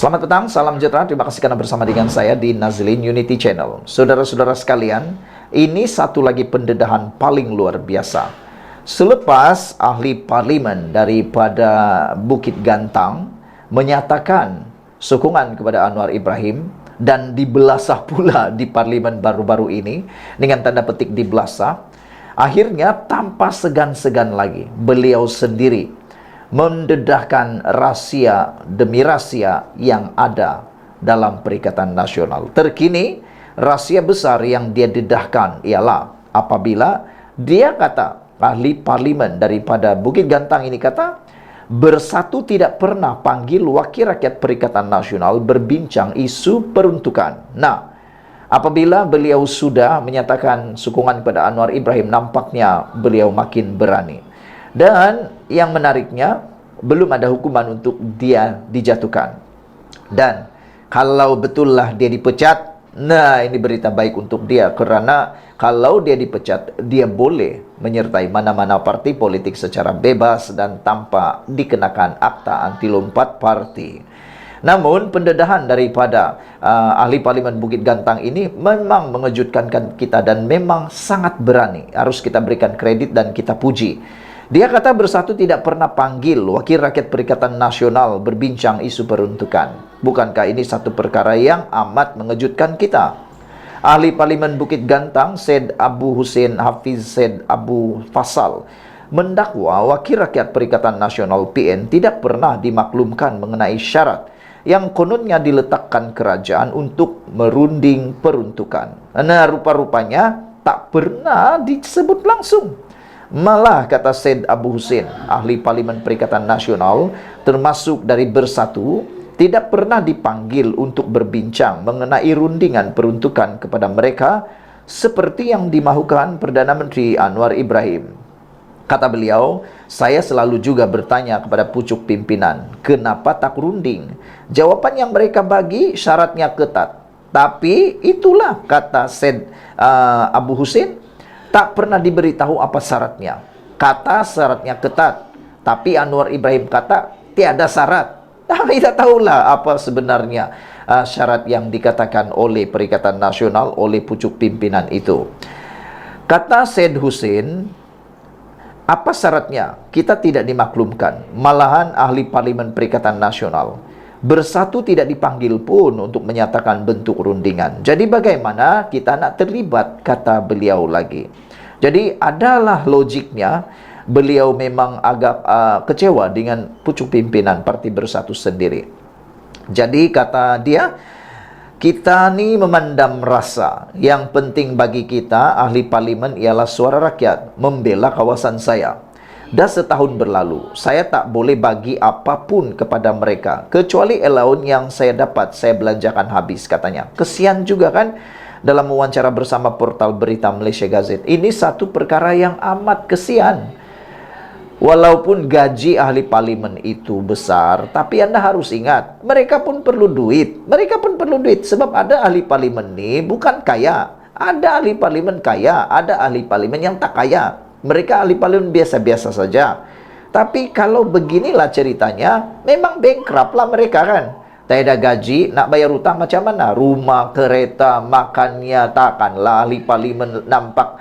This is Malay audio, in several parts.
Selamat petang, salam sejahtera. Terima kasih karena bersama dengan saya di Nazlin Unity Channel. Saudara-saudara sekalian, ini satu lagi pendedahan paling luar biasa. Selepas ahli parlimen daripada Bukit Gantang menyatakan sokongan kepada Anwar Ibrahim dan dibelasah pula di parlimen baru-baru ini dengan tanda petik dibelasah, akhirnya tanpa segan-segan lagi beliau sendiri mendedahkan rahasia demi rahasia yang ada dalam Perikatan Nasional. Terkini, rahasia besar yang dia dedahkan ialah apabila dia kata, ahli parlimen daripada Bukit Gantang ini kata, Bersatu tidak pernah panggil wakil rakyat Perikatan Nasional berbincang isu peruntukan. Nah, apabila beliau sudah menyatakan sokongan kepada Anwar Ibrahim, nampaknya beliau makin berani. Dan yang menariknya, belum ada hukuman untuk dia dijatuhkan. Dan kalau betullah dia dipecat, nah ini berita baik untuk dia. Karena kalau dia dipecat, dia boleh menyertai mana-mana parti politik secara bebas dan tanpa dikenakan akta anti lompat parti. Namun pendedahan daripada ahli parlimen Bukit Gantang ini memang mengejutkan kita dan memang sangat berani. Harus kita berikan kredit dan kita puji. Dia kata Bersatu tidak pernah panggil wakil rakyat Perikatan Nasional berbincang isu peruntukan. Bukankah ini satu perkara yang amat mengejutkan kita? Ahli parlimen Bukit Gantang, Syed Abu Hussein Hafiz Syed Abu Fasal, mendakwa wakil rakyat Perikatan Nasional PN tidak pernah dimaklumkan mengenai syarat yang kononnya diletakkan kerajaan untuk merunding peruntukan. Nah, rupa-rupanya tak pernah disebut langsung. Malah kata Syed Abu Hussein, ahli parlimen Perikatan Nasional termasuk dari Bersatu, tidak pernah dipanggil untuk berbincang mengenai rundingan peruntukan kepada mereka seperti yang dimahukan Perdana Menteri Anwar Ibrahim. Kata beliau, saya selalu juga bertanya kepada pucuk pimpinan, kenapa tak runding? Jawapan yang mereka bagi syaratnya ketat. Tapi itulah kata Syed Abu Hussein, tak pernah diberitahu apa syaratnya. Kata syaratnya ketat, tapi Anwar Ibrahim kata tiada syarat. Tapi tak tahulah apa sebenarnya syarat yang dikatakan oleh Perikatan Nasional oleh pucuk pimpinan itu. Kata Syed Hussein, apa syaratnya? Kita tidak dimaklumkan. Malahan ahli parlimen Perikatan Nasional Bersatu tidak dipanggil pun untuk menyatakan bentuk rundingan. Jadi bagaimana kita nak terlibat, kata beliau lagi. Jadi adalah logiknya beliau memang agak kecewa dengan pucuk pimpinan Parti Bersatu sendiri. Jadi kata dia, kita ni memandang rasa. Yang penting bagi kita ahli parlimen ialah suara rakyat, membela kawasan saya. Dah setahun berlalu, saya tak boleh bagi apapun kepada mereka kecuali allowance yang saya dapat, saya belanjakan habis, katanya. Kesian juga kan dalam wawancara bersama portal berita Malaysia Gazette. Ini satu perkara yang amat kesian. Walaupun gaji ahli parlimen itu besar, tapi Anda harus ingat, mereka pun perlu duit. Mereka pun perlu duit sebab ada ahli parlimen ni bukan kaya. Ada ahli parlimen kaya, ada ahli parlimen yang tak kaya. Mereka ahli parlimen biasa-biasa saja. Tapi kalau beginilah ceritanya, memang bankrupt lah mereka kan. Tak ada gaji, nak bayar hutang macam mana? Rumah, kereta, makannya, takkanlah ahli parlimen nampak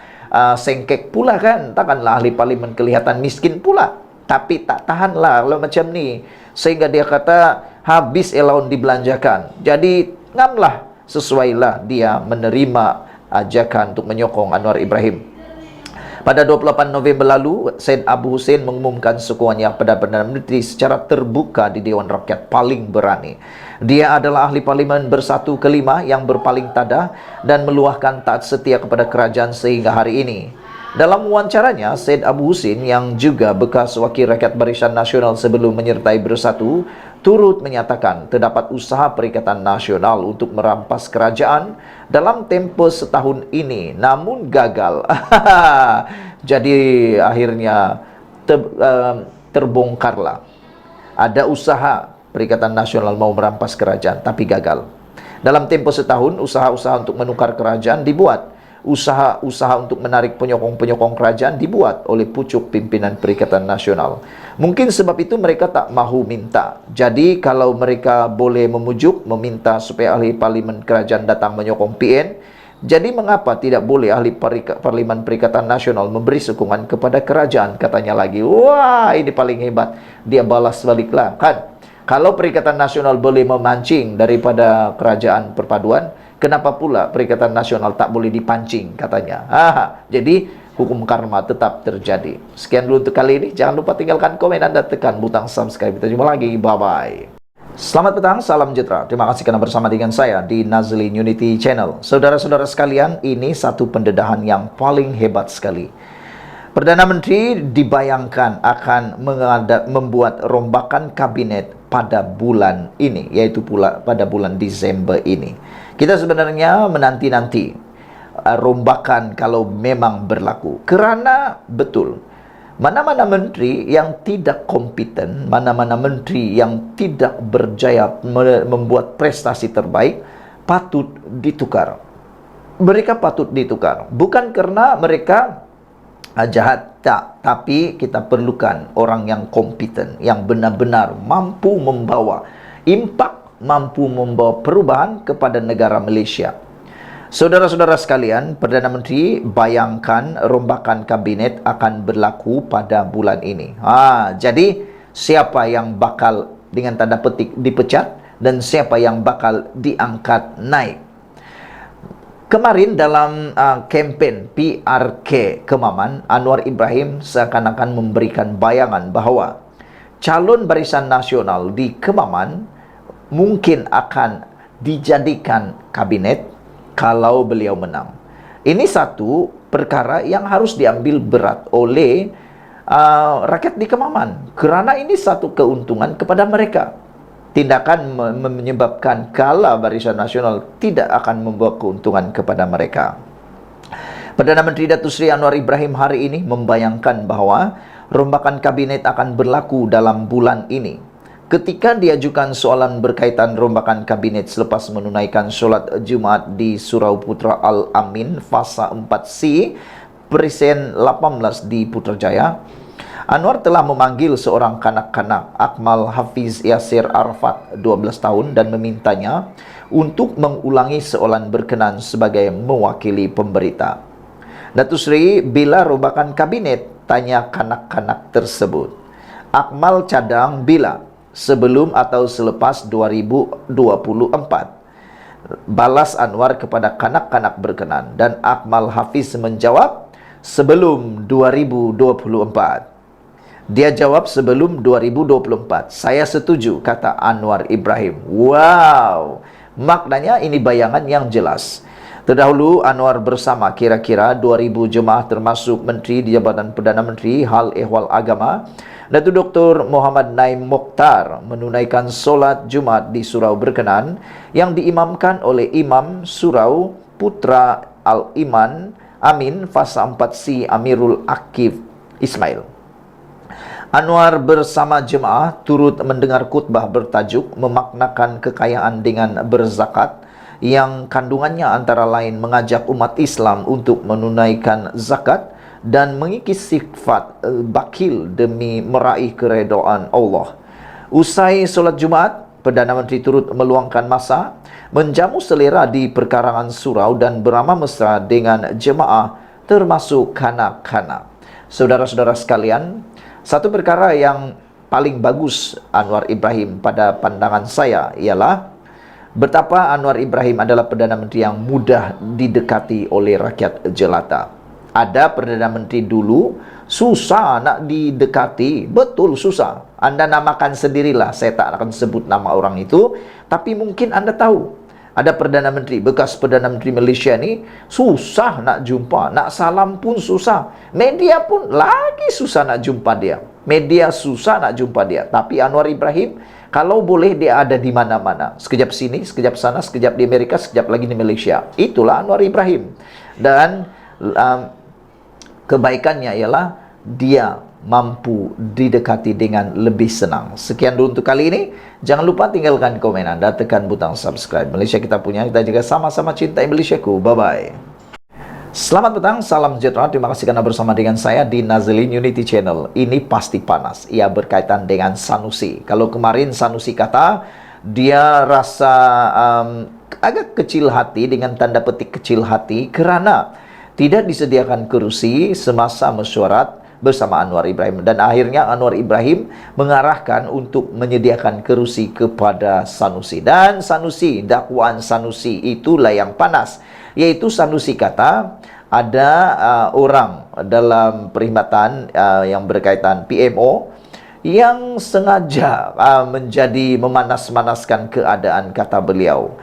sengkek pula kan. Takkanlah ahli parlimen kelihatan miskin pula. Tapi tak tahanlah kalau macam ni. Sehingga dia kata habis allowance dibelanjakan. Jadi ngamlah, sesuailah dia menerima ajakan untuk menyokong Anwar Ibrahim. Pada 28 November lalu, Syed Abu Hussein mengumumkan sokongannya pada Perdana Menteri secara terbuka di Dewan Rakyat paling berani. Dia adalah ahli parlimen Bersatu kelima yang berpaling tada dan meluahkan taat setia kepada kerajaan sehingga hari ini. Dalam wawancaranya, Syed Abu Hussein yang juga bekas wakil rakyat Barisan Nasional sebelum menyertai Bersatu, turut menyatakan terdapat usaha Perikatan Nasional untuk merampas kerajaan dalam tempoh setahun ini, namun gagal. Jadi akhirnya terbongkarlah. Ada usaha Perikatan Nasional mau merampas kerajaan, tapi gagal. Dalam tempoh setahun, usaha-usaha untuk menukar kerajaan dibuat. usaha-usaha untuk menarik penyokong-penyokong kerajaan dibuat oleh pucuk pimpinan Perikatan Nasional. Mungkin sebab itu mereka tak mahu minta. Jadi kalau mereka boleh meminta supaya ahli parlimen kerajaan datang menyokong PN, jadi mengapa tidak boleh ahli Parlimen Perikatan Nasional memberi sokongan kepada kerajaan? Katanya lagi, wah ini paling hebat. Dia balas baliklah, kan? Kalau Perikatan Nasional boleh memancing daripada kerajaan perpaduan, kenapa pula Perikatan Nasional tak boleh dipancing, katanya. Jadi hukum karma tetap terjadi. Sekian dulu untuk kali ini. Jangan lupa tinggalkan komen dan tekan butang subscribe. Kita jumpa lagi. Bye-bye. Selamat petang, salam sejahtera. Terima kasih karena bersama dengan saya di Nazlin Unity Channel. Saudara-saudara sekalian, ini satu pendedahan yang paling hebat sekali. Perdana Menteri dibayangkan akan membuat rombakan kabinet pada bulan ini, yaitu pula pada bulan Desember ini. Kita sebenarnya menanti-nanti rombakan kalau memang berlaku, kerana betul mana-mana menteri yang tidak kompeten, mana-mana menteri yang tidak berjaya membuat prestasi terbaik patut ditukar. Mereka patut ditukar, bukan karena mereka jahat, tak, tapi kita perlukan orang yang kompeten, yang benar-benar mampu membawa impak, mampu membawa perubahan kepada negara Malaysia. Saudara-saudara sekalian, Perdana Menteri bayangkan rombakan kabinet akan berlaku pada bulan ini. Jadi siapa yang bakal dengan tanda petik dipecat dan siapa yang bakal diangkat naik. Kemarin dalam kempen PRK Kemaman, Anwar Ibrahim seakan-akan memberikan bayangan bahawa calon Barisan Nasional di Kemaman mungkin akan dijadikan kabinet kalau beliau menang. Ini satu perkara yang harus diambil berat oleh rakyat di Kemaman, kerana ini satu keuntungan kepada mereka. Tindakan menyebabkan kala Barisan Nasional tidak akan membawa keuntungan kepada mereka. Perdana Menteri Datuk Seri Anwar Ibrahim hari ini membayangkan bahawa rombakan kabinet akan berlaku dalam bulan ini. Ketika diajukan soalan berkaitan rombakan kabinet selepas menunaikan solat Jumaat di Surau Putra Al-Amin Fasa 4C Presiden 18 di Putrajaya, Anwar telah memanggil seorang kanak-kanak, Akmal Hafiz Yasir Arfat, 12 tahun, dan memintanya untuk mengulangi soalan berkenan sebagai mewakili pemberita. Datuk Seri, bila rombakan kabinet? Tanya kanak-kanak tersebut. Akmal cadang bila, sebelum atau selepas 2024. Balas Anwar kepada kanak-kanak berkenan, dan Akmal Hafiz menjawab, sebelum 2024. Dia jawab sebelum 2024. Saya setuju, kata Anwar Ibrahim. Wow, maknanya ini bayangan yang jelas. Terdahulu Anwar bersama kira-kira 2,000 jemaah termasuk Menteri di Jabatan Perdana Menteri Hal Ehwal Agama, Datuk Dr. Muhammad Naim Mokhtar menunaikan solat Jumaat di surau berkenan yang diimamkan oleh Imam Surau Putra Al-Iman Amin Fasa 4C Amirul Akif Ismail. Anwar bersama jemaah turut mendengar khutbah bertajuk memaknakan kekayaan dengan berzakat, yang kandungannya antara lain mengajak umat Islam untuk menunaikan zakat dan mengikis sifat bakil demi meraih keredaan Allah. Usai solat Jumaat, Perdana Menteri turut meluangkan masa menjamu selera di perkarangan surau dan beramah mesra dengan jemaah termasuk kanak-kanak. Saudara-saudara sekalian, satu perkara yang paling bagus Anwar Ibrahim pada pandangan saya ialah betapa Anwar Ibrahim adalah Perdana Menteri yang mudah didekati oleh rakyat jelata. Ada Perdana Menteri dulu susah nak didekati, betul susah. Anda namakan sendirilah, saya tak akan sebut nama orang itu, tapi mungkin Anda tahu. Ada Perdana Menteri, bekas Perdana Menteri Malaysia ni susah nak jumpa, nak salam pun susah. Media pun lagi susah nak jumpa dia. Media susah nak jumpa dia. Tapi Anwar Ibrahim, kalau boleh dia ada di mana-mana. Sekejap sini, sekejap sana, sekejap di Amerika, sekejap lagi di Malaysia. Itulah Anwar Ibrahim. Dan kebaikannya ialah dia mampu didekati dengan lebih senang. Sekian dulu untuk kali ini. Jangan lupa tinggalkan komen Anda, tekan butang subscribe. Malaysia kita punya, kita juga sama-sama cintai Malaysiaku. Bye-bye. Selamat petang, salam sejahtera. Terima kasih karena bersama dengan saya di Nazilin Unity Channel. Ini pasti panas. Ia berkaitan dengan Sanusi. Kalau kemarin Sanusi kata dia rasa agak kecil hati, dengan tanda petik kecil hati, kerana tidak disediakan kursi semasa mesyuarat bersama Anwar Ibrahim. Dan akhirnya Anwar Ibrahim mengarahkan untuk menyediakan kursi kepada Sanusi. Dan Sanusi, dakwaan Sanusi itulah yang panas. Yaitu Sanusi kata ada orang dalam perkhidmatan yang berkaitan PMO yang sengaja menjadi memanas-manaskan keadaan, kata beliau.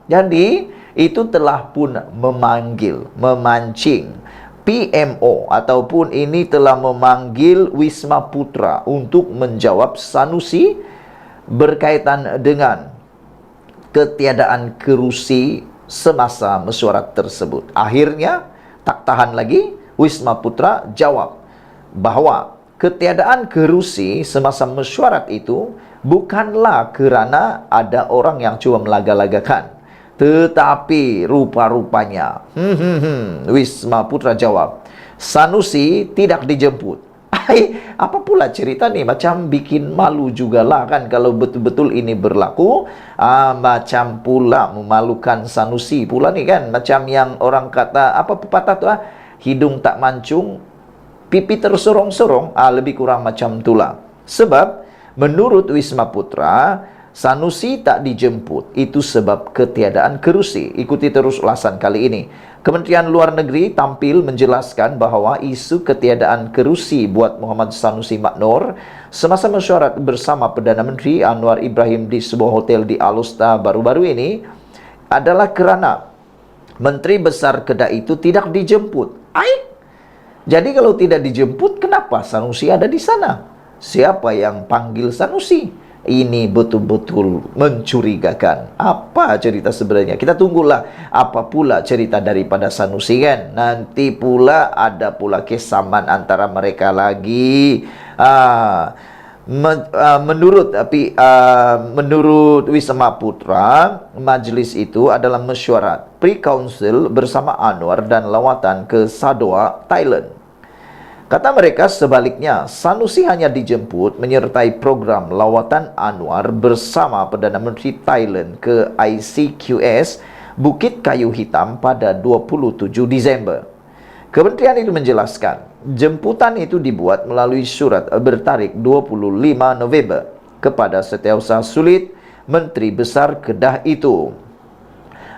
Jadi itu telah pun memancing PMO ataupun ini telah memanggil Wisma Putra untuk menjawab Sanusi berkaitan dengan ketiadaan kerusi semasa mesyuarat tersebut. Akhirnya tak tahan lagi, Wisma Putra jawab bahwa ketiadaan kerusi semasa mesyuarat itu bukanlah kerana ada orang yang cuma melaga-lagakan, tetapi rupa-rupanya Wisma Putra jawab, Sanusi tidak dijemput. Apa pula cerita nih? Macam bikin malu jugalah kan kalau betul-betul ini berlaku. Macam pula memalukan Sanusi pula nih kan. Macam yang orang kata, apa pepatah tu hidung tak mancung, pipi tersorong-sorong. Lebih kurang macam itulah. Sebab menurut Wisma Putra, Sanusi tak dijemput itu sebab ketiadaan kerusi. Ikuti terus ulasan kali ini. Kementerian Luar Negeri tampil menjelaskan bahawa isu ketiadaan kerusi buat Muhammad Sanusi Maknor semasa mesyuarat bersama Perdana Menteri Anwar Ibrahim di sebuah hotel di Alusta baru-baru ini adalah kerana Menteri Besar Kedah itu tidak dijemput. Jadi kalau tidak dijemput, kenapa Sanusi ada di sana? Siapa yang panggil Sanusi? Ini betul-betul mencurigakan. Apa cerita sebenarnya? Kita tunggulah apa pula cerita daripada Sanusi kan. Nanti pula ada pula kesamaan antara mereka lagi. Menurut Wisma Putra, majlis itu adalah mesyuarat pre-council bersama Anwar dan lawatan ke Sadoa, Thailand. Kata mereka sebaliknya, Sanusi hanya dijemput menyertai program lawatan Anwar bersama Perdana Menteri Thailand ke ICQS Bukit Kayu Hitam pada 27 Disember. Kementerian itu menjelaskan, jemputan itu dibuat melalui surat bertarikh 25 November kepada Setiausaha Sulit, Menteri Besar Kedah itu.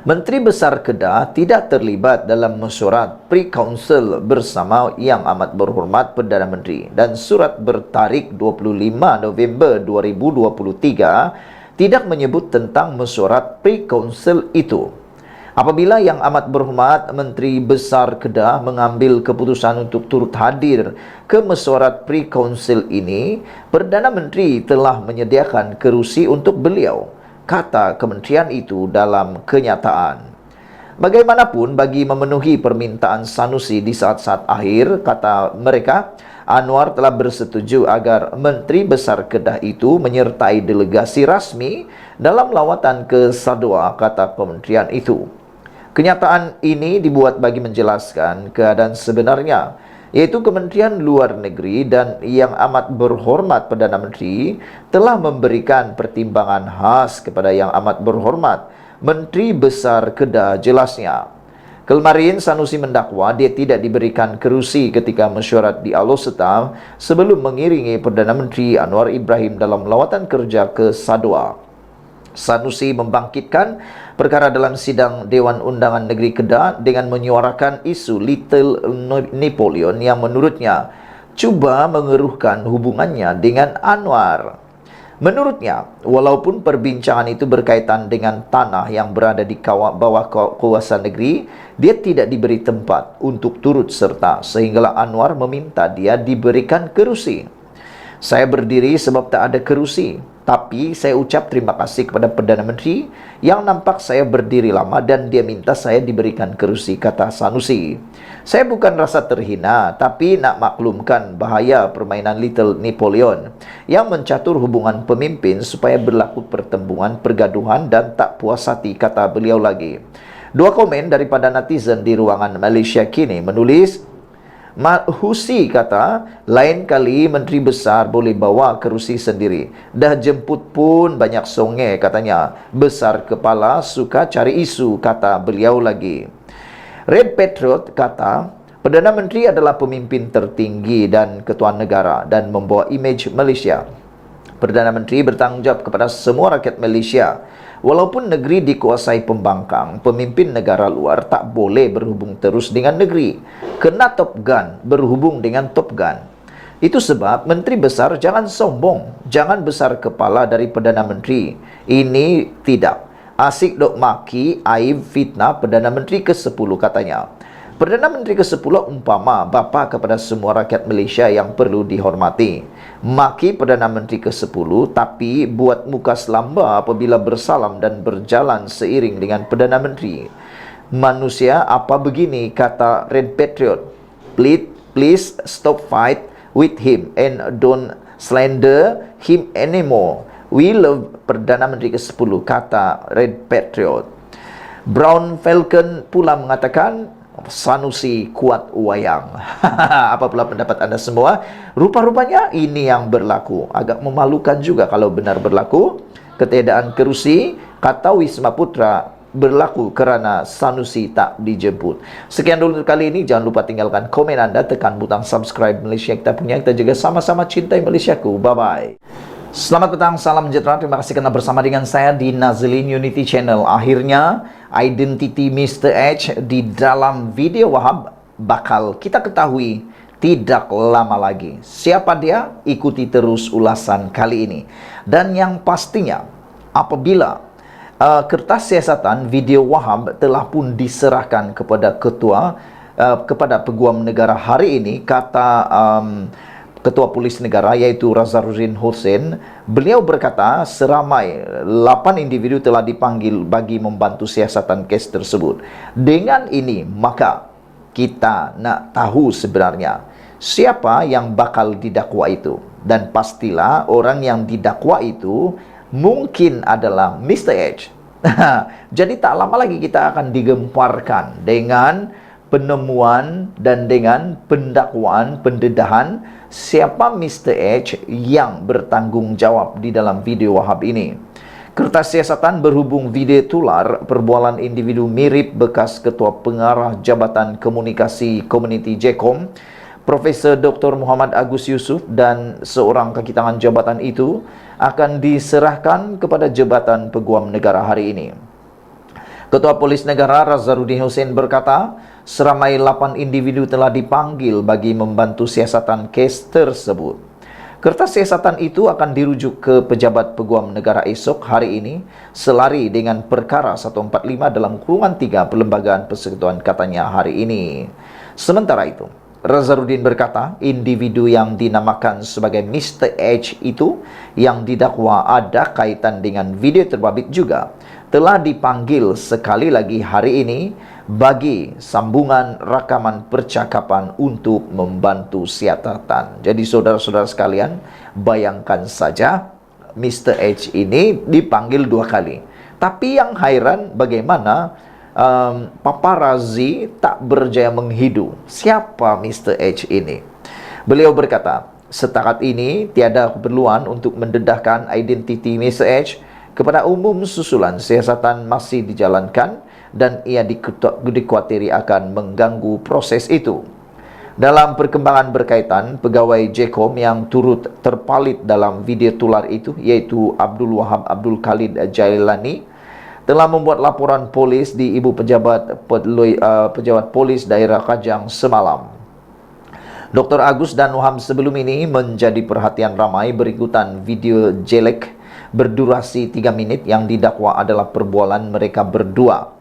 Menteri Besar Kedah tidak terlibat dalam mesyuarat pre-council bersama Yang Amat Berhormat Perdana Menteri, dan surat bertarikh 25 November 2023 tidak menyebut tentang mesyuarat pre-council itu. Apabila Yang Amat Berhormat Menteri Besar Kedah mengambil keputusan untuk turut hadir ke mesyuarat pre-council ini, Perdana Menteri telah menyediakan kerusi untuk beliau, kata kementerian itu dalam kenyataan. Bagaimanapun, bagi memenuhi permintaan Sanusi di saat-saat akhir, kata mereka, Anwar telah bersetuju agar Menteri Besar Kedah itu menyertai delegasi rasmi dalam lawatan ke Sadoa, kata kementerian itu. Kenyataan ini dibuat bagi menjelaskan keadaan sebenarnya, yaitu Kementerian Luar Negeri dan Yang Amat Berhormat Perdana Menteri telah memberikan pertimbangan khas kepada Yang Amat Berhormat Menteri Besar Kedah. Jelasnya, kemarin Sanusi mendakwa dia tidak diberikan kerusi ketika mesyuarat di Alusta sebelum mengiringi Perdana Menteri Anwar Ibrahim dalam lawatan kerja ke Sadoa. Sanusi membangkitkan perkara dalam sidang Dewan Undangan Negeri Kedah dengan menyuarakan isu Little Napoleon yang menurutnya cuba mengeruhkan hubungannya dengan Anwar. Menurutnya, walaupun perbincangan itu berkaitan dengan tanah yang berada di bawah kuasa negeri, dia tidak diberi tempat untuk turut serta sehinggalah Anwar meminta dia diberikan kerusi. Saya berdiri sebab tak ada kerusi, tapi saya ucap terima kasih kepada Perdana Menteri yang nampak saya berdiri lama dan dia minta saya diberikan kerusi, kata Sanusi. Saya bukan rasa terhina, tapi nak maklumkan bahaya permainan Little Napoleon yang mencatur hubungan pemimpin supaya berlaku pertembungan, pergaduhan dan tak puas hati, kata beliau lagi. Dua komen daripada netizen di ruangan Malaysia kini menulis, Husi kata, lain kali Menteri Besar boleh bawa kerusi sendiri. Dah jemput pun banyak songe katanya. Besar kepala suka cari isu, kata beliau lagi. Red Patriot kata, Perdana Menteri adalah pemimpin tertinggi dan ketua negara dan membawa imej Malaysia. Perdana Menteri bertanggungjawab kepada semua rakyat Malaysia. Walaupun negeri dikuasai pembangkang, pemimpin negara luar tak boleh berhubung terus dengan negeri. Kena Top Gun berhubung dengan Top Gun. Itu sebab Menteri Besar jangan sombong, jangan besar kepala dari Perdana Menteri. Ini tidak. Asik dok maki, aib, fitnah Perdana Menteri ke-10 katanya. Perdana Menteri ke-10 umpama bapa kepada semua rakyat Malaysia yang perlu dihormati. Maki Perdana Menteri ke-10 tapi buat muka selamba apabila bersalam dan berjalan seiring dengan Perdana Menteri. Manusia apa begini, kata Red Patriot. Please stop fight with him and don't slander him anymore. We love Perdana Menteri ke-10, kata Red Patriot. Brown Falcon pula mengatakan, Sanusi kuat wayang. Apa pula pendapat anda semua? Rupa-rupanya ini yang berlaku. Agak memalukan juga kalau benar berlaku. Ketiadaan kerusi, kata Wisma Putra, berlaku kerana Sanusi tak dijemput. Sekian dulu untuk kali ini. Jangan lupa tinggalkan komen anda, tekan butang subscribe Malaysia kita punya. Kita juga sama-sama cintai Malaysiaku. Bye-bye. Selamat petang, salam sejahtera. Terima kasih kerana bersama dengan saya di Nazlin Unity Channel. Akhirnya, identiti Mr. H di dalam video Wahab bakal kita ketahui tidak lama lagi. Siapa dia? Ikuti terus ulasan kali ini. Dan yang pastinya, apabila kertas siasatan video Wahab telah pun diserahkan kepada kepada Peguam Negara hari ini, kata Ketua Polis Negara yaitu Razaruddin Hussein, beliau berkata seramai 8 individu telah dipanggil bagi membantu siasatan kes tersebut. Dengan ini maka kita nak tahu sebenarnya siapa yang bakal didakwa itu, dan pastilah orang yang didakwa itu mungkin adalah Mr. H. Jadi tak lama lagi kita akan digemparkan dengan penemuan dan dengan pendakwaan, pendedahan siapa Mr. H yang bertanggung jawab di dalam video Wahab ini. Kertas siasatan berhubung video tular perbualan individu mirip bekas Ketua Pengarah Jabatan Komunikasi Komuniti JKOM, Profesor Dr. Muhammad Agus Yusof, dan seorang kaki tangan jabatan itu akan diserahkan kepada Jabatan Peguam Negara hari ini. Ketua Polis Negara Razaruddin Hussein berkata, seramai 8 individu telah dipanggil bagi membantu siasatan kes tersebut. Kertas siasatan itu akan dirujuk ke Pejabat Peguam Negara esok hari ini, selari dengan perkara 145 dalam kurungan 3 Perlembagaan Persekutuan katanya hari ini. Sementara itu, Razaruddin berkata, individu yang dinamakan sebagai Mr. H itu yang didakwa ada kaitan dengan video terbabit juga telah dipanggil sekali lagi hari ini bagi sambungan rakaman percakapan untuk membantu siasatan. Jadi saudara-saudara sekalian, bayangkan saja Mr. H ini dipanggil 2 kali. Tapi yang hairan bagaimana paparazzi tak berjaya menghidu siapa Mr. H ini. Beliau berkata, setakat ini tiada keperluan untuk mendedahkan identiti Mr. H. Kepada umum susulan siasatan masih dijalankan dan ia dikhawatiri akan mengganggu proses itu. Dalam perkembangan berkaitan, pegawai JKOM yang turut terpalit dalam video tular itu, yaitu Abdul Wahab Abdul Khalid Jailani, telah membuat laporan polis di Ibu Pejabat Polis Daerah Kajang semalam. Dr. Agus dan Wahab sebelum ini menjadi perhatian ramai berikutan video jelek berdurasi 3 minit yang didakwa adalah perbualan mereka berdua.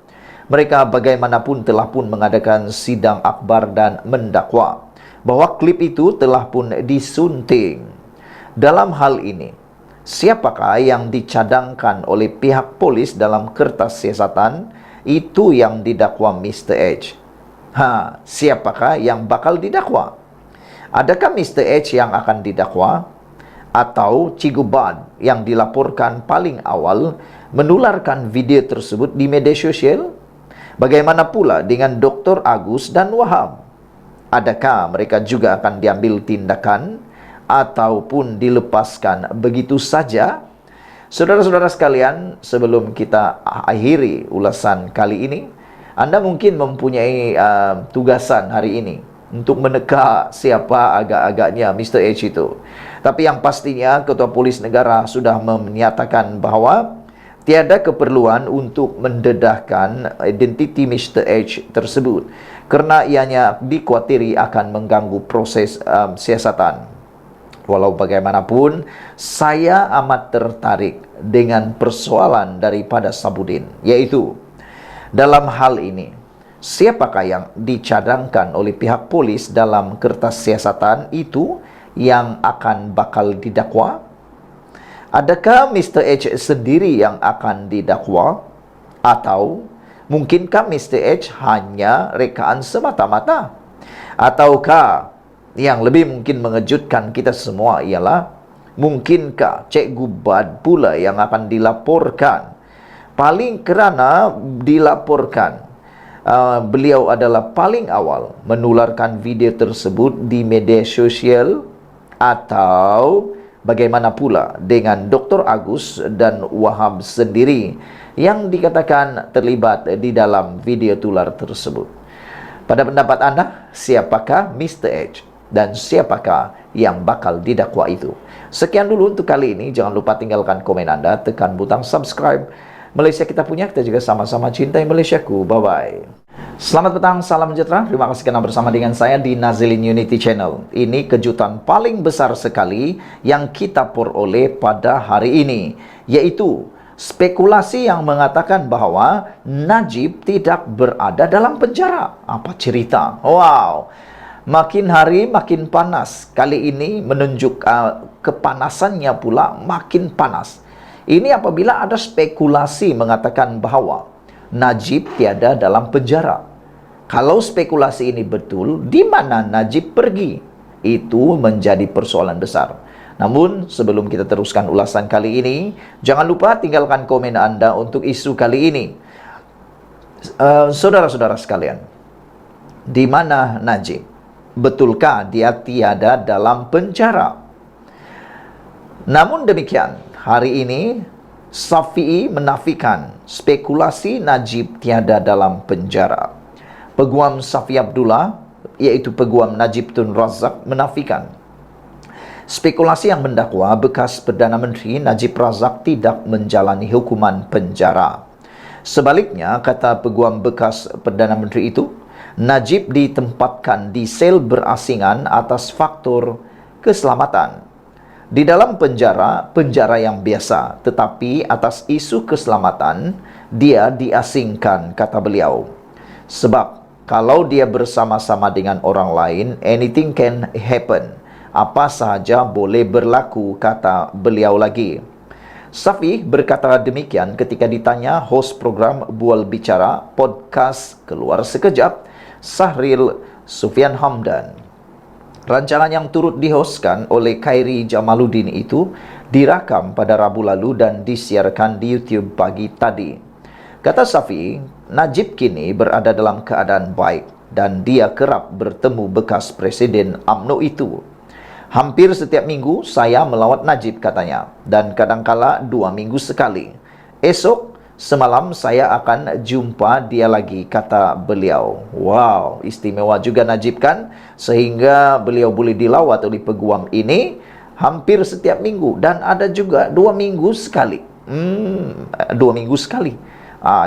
Mereka bagaimanapun telah pun mengadakan sidang akbar dan mendakwa bahwa klip itu telah pun disunting. Dalam hal ini, siapakah yang dicadangkan oleh pihak polis dalam kertas siasatan? Itu yang didakwa Mr. H. Siapakah yang bakal didakwa? Adakah Mr. H yang akan didakwa? Atau Cikgu Bad yang dilaporkan paling awal menularkan video tersebut di media sosial? Bagaimana pula dengan Dr. Agus dan Wahab? Adakah mereka juga akan diambil tindakan ataupun dilepaskan begitu saja? Saudara-saudara sekalian, sebelum kita akhiri ulasan kali ini, Anda mungkin mempunyai tugasan hari ini untuk meneka siapa agak-agaknya Mr. H itu. Tapi yang pastinya Ketua Polis Negara sudah menyatakan bahwa tiada keperluan untuk mendedahkan identiti Mr. H tersebut kerana ianya dikhawatiri akan mengganggu proses siasatan. Walau bagaimanapun, saya amat tertarik dengan persoalan daripada Sabudin, yaitu dalam hal ini, siapakah yang dicadangkan oleh pihak polis dalam kertas siasatan itu yang akan bakal didakwa? Adakah Mr. H sendiri yang akan didakwa? Atau mungkinkah Mr. H hanya rekaan semata-mata? Ataukah yang lebih mungkin mengejutkan kita semua ialah, mungkinkah Cikgu Bad pula yang akan dilaporkan? Paling kerana dilaporkan, beliau adalah paling awal menularkan video tersebut di media sosial. Atau bagaimana pula dengan Dr. Agus dan Wahab sendiri yang dikatakan terlibat di dalam video tular tersebut? Pada pendapat Anda, siapakah Mr. H? Dan siapakah yang bakal didakwa itu? Sekian dulu untuk kali ini. Jangan lupa tinggalkan komen Anda, tekan butang subscribe. Malaysia kita punya, kita juga sama-sama cintai Malaysiaku. Bye-bye. Selamat petang, salam sejahtera. Terima kasih karena bersama dengan saya di Nazilin Unity Channel. Ini kejutan paling besar sekali yang kita peroleh pada hari ini, yaitu spekulasi yang mengatakan bahwa Najib tidak berada dalam penjara. Apa cerita? Wow! Makin hari makin panas. Kali ini menunjuk kepanasannya pula makin panas. Ini apabila ada spekulasi mengatakan bahwa Najib tiada dalam penjara. Kalau spekulasi ini betul, di mana Najib pergi? Itu menjadi persoalan besar. Namun sebelum kita teruskan ulasan kali ini, jangan lupa tinggalkan komen Anda untuk isu kali ini. Saudara-saudara sekalian, di mana Najib? Betulkah dia tiada dalam penjara? Namun demikian, hari ini Syafi'i menafikan spekulasi Najib tiada dalam penjara. Peguam Safi Abdullah, yaitu Peguam Najib Tun Razak, menafikan spekulasi yang mendakwa bekas Perdana Menteri Najib Razak tidak menjalani hukuman penjara. Sebaliknya, kata Peguam bekas Perdana Menteri itu, Najib ditempatkan di sel berasingan atas faktor keselamatan. Di dalam penjara yang biasa, tetapi atas isu keselamatan, dia diasingkan, kata beliau. Sebab, kalau dia bersama-sama dengan orang lain, anything can happen. Apa sahaja boleh berlaku, kata beliau lagi. Safi berkata demikian ketika ditanya host program Bual Bicara podcast Keluar Sekejap, Sahril Sufian Hamdan. Rancangan yang turut dihostkan oleh Khairi Jamaluddin itu dirakam pada Rabu lalu dan disiarkan di YouTube pagi tadi. Kata Safi, Najib kini berada dalam keadaan baik dan dia kerap bertemu bekas Presiden UMNO itu. Hampir setiap minggu saya melawat Najib, katanya, dan kadangkala 2 minggu sekali. Esok semalam saya akan jumpa dia lagi, kata beliau. Wow, istimewa juga Najib kan? Sehingga beliau boleh dilawat oleh peguam ini hampir setiap minggu. Dan ada juga 2 minggu sekali. 2 minggu sekali.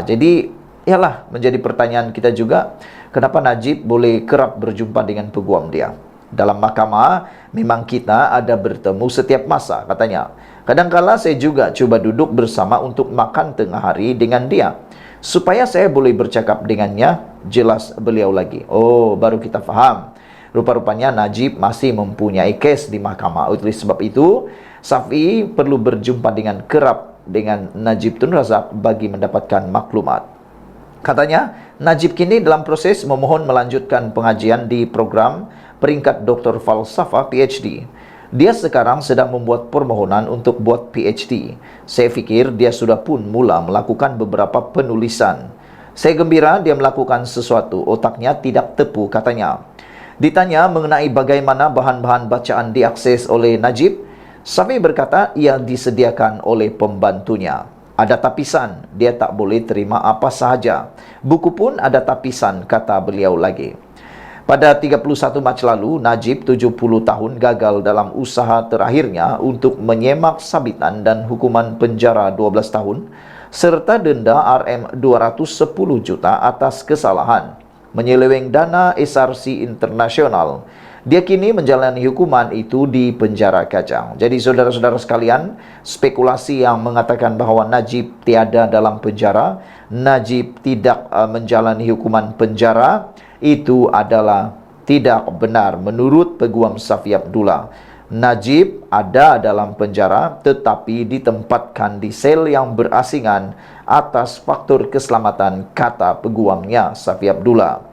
Jadi, ialah menjadi pertanyaan kita juga, kenapa Najib boleh kerap berjumpa dengan peguam dia? Dalam mahkamah, memang kita ada bertemu setiap masa, katanya. Kadangkala saya juga cuba duduk bersama untuk makan tengah hari dengan dia, supaya saya boleh bercakap dengannya, jelas beliau lagi. Oh, baru kita faham. Rupa-rupanya Najib masih mempunyai kes di mahkamah. Oleh sebab itu, Safi perlu berjumpa dengan kerap dengan Najib Tun Razak bagi mendapatkan maklumat. Katanya, Najib kini dalam proses memohon melanjutkan pengajian di program peringkat Doktor Falsafah PhD. Dia sekarang sedang membuat permohonan untuk buat PhD. Saya fikir dia sudah pun mula melakukan beberapa penulisan. Saya gembira dia melakukan sesuatu, otaknya tidak tepu, katanya. Ditanya mengenai bagaimana bahan-bahan bacaan diakses oleh Najib, Safi berkata ia disediakan oleh pembantunya. Ada tapisan, dia tak boleh terima apa sahaja. Buku pun ada tapisan, kata beliau lagi. Pada 31 Mac lalu, Najib 70 tahun gagal dalam usaha terakhirnya untuk menyemak sabitan dan hukuman penjara 12 tahun serta denda Rm210 juta atas kesalahan menyeleweng dana SRC Internasional. Dia kini menjalani hukuman itu di penjara Kajang. Jadi saudara-saudara sekalian, spekulasi yang mengatakan bahwa Najib tiada dalam penjara, Najib tidak menjalani hukuman penjara, itu adalah tidak benar menurut Peguam Safi Abdullah. Najib ada dalam penjara tetapi ditempatkan di sel yang berasingan atas faktor keselamatan, kata peguamnya Safi Abdullah.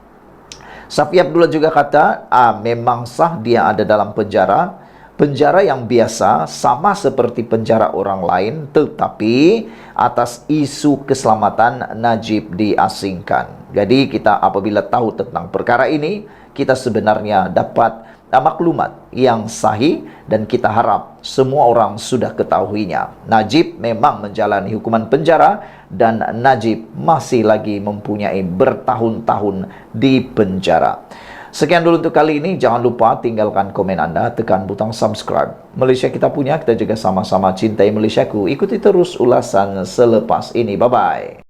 Safi Abdullah juga kata, memang sah dia ada dalam penjara, penjara yang biasa sama seperti penjara orang lain, tetapi atas isu keselamatan Najib diasingkan. Jadi kita apabila tahu tentang perkara ini, kita sebenarnya dapat maklumat yang sahih dan kita harap semua orang sudah ketahuinya. Najib memang menjalani hukuman penjara dan Najib masih lagi mempunyai bertahun-tahun di penjara. Sekian dulu untuk kali ini. Jangan lupa tinggalkan komen Anda, tekan butang subscribe. Malaysia kita punya, kita juga sama-sama cintai Malaysiaku. Ikuti terus ulasan selepas ini. Bye-bye.